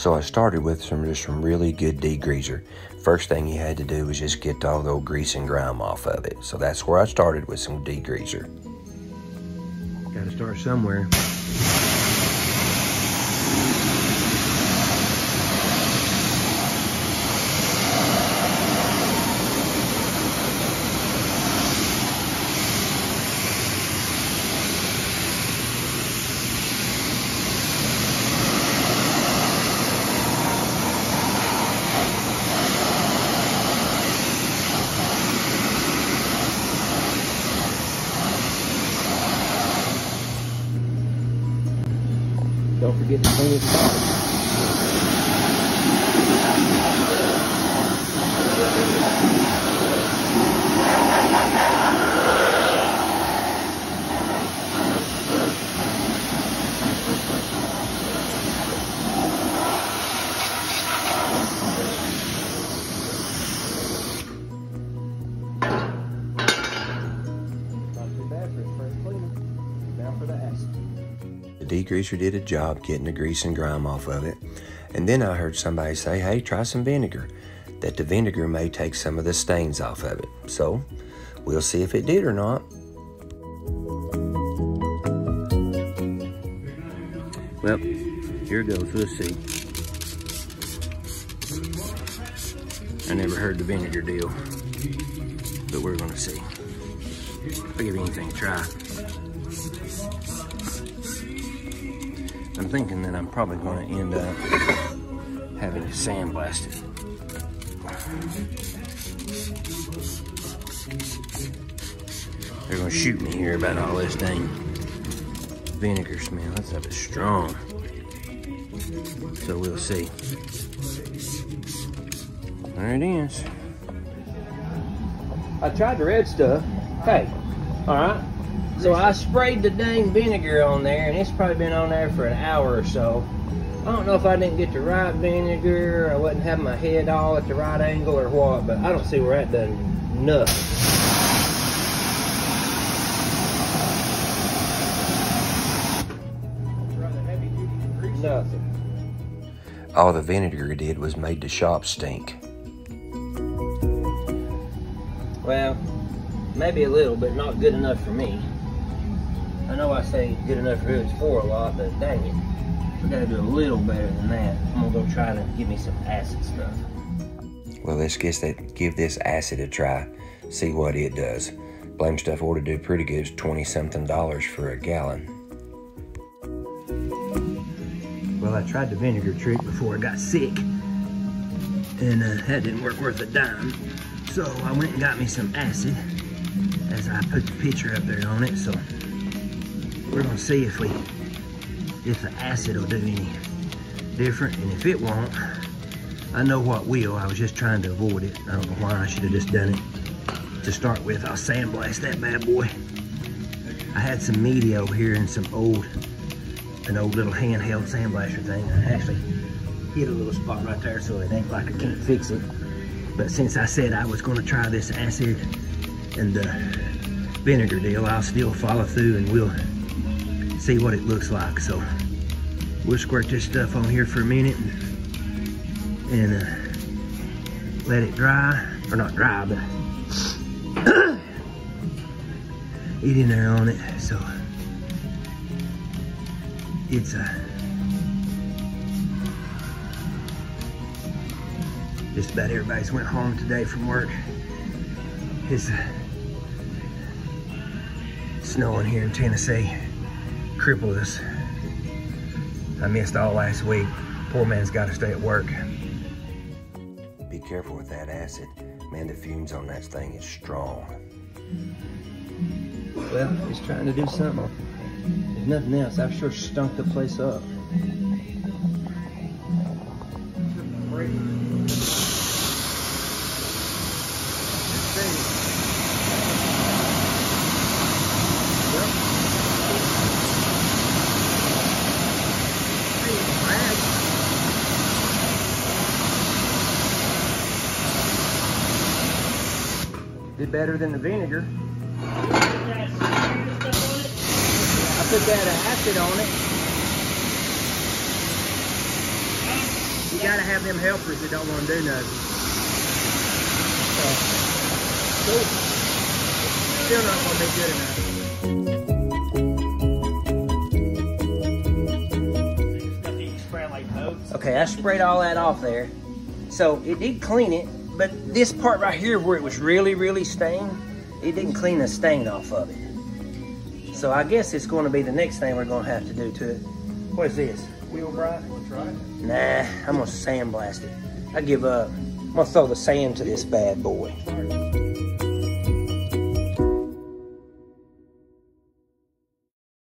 So I started with some really good degreaser. First thing you had to do was just get all the old grease and grime off of it. So that's where I started, with some degreaser. Got to start somewhere. Don't forget to clean it up. Not too bad for its first cleaning. Now for the acid. The degreaser did a job getting the grease and grime off of it. And then I heard somebody say, hey, try some vinegar, that the vinegar may take some of the stains off of it. So we'll see if it did or not. Well, here goes, we'll see. I never heard the vinegar deal, but we're gonna see. I'll give anything a try. I'm thinking that I'm probably going to end up having to sandblast it. They're going to shoot me here about all this dang vinegar smell. That stuff is strong. So we'll see. There it is. I tried the red stuff. Hey, all right. So I sprayed the dang vinegar on there, and it's probably been on there for an hour or so. I don't know if I didn't get the right vinegar, I wasn't having my head all at the right angle or what, but I don't see where that done nothing. Nothing. All the vinegar did was made the shop stink. Well, maybe a little, but not good enough for me. I know I say good enough for who it's for a lot, but dang it. We gotta do a little better than that. I'm gonna go try to give me some acid stuff. Well, let's give this acid a try, see what it does. Blame stuff ought to do pretty good. It's $20-something for a gallon. Well, I tried the vinegar trick before I got sick, and that didn't work worth a dime. So I went and got me some acid, as I put the picture up there on it. So we're gonna see if the acid will do any different, and if it won't, I know what will. I was just trying to avoid it. I don't know why. I should have just done it to start with. I'll sandblast that bad boy. I had some media over here and an old little handheld sandblaster thing. I actually hit a little spot right there, so it ain't like I can't fix it. But since I said I was gonna try this acid and the vinegar deal, I'll still follow through and we'll see what it looks like. So we'll squirt this stuff on here for a minute and let it dry, or not dry, but eat in there on it. So it's just about everybody's went home today from work. It's snowing here in Tennessee. Crippled us. I missed all last week. Poor man's got to stay at work. Be careful with that acid. Man, the fumes on that thing is strong. Well, just trying to do something. If nothing else, I've sure stunk the place up. Did better than the vinegar. I put that acid on it. gotta have them helpers that don't want to do nothing. Cool. Still not gonna be good enough. Okay, I sprayed all that off there. So it did clean it, but this part right here where it was really, really stained, it didn't clean the stain off of it. So I guess it's going to be the next thing we're going to have to do to it. What is this? Wheel bright? Want to try it? Nah, I'm going to sandblast it. I give up. I'm going to throw the sand to this bad boy.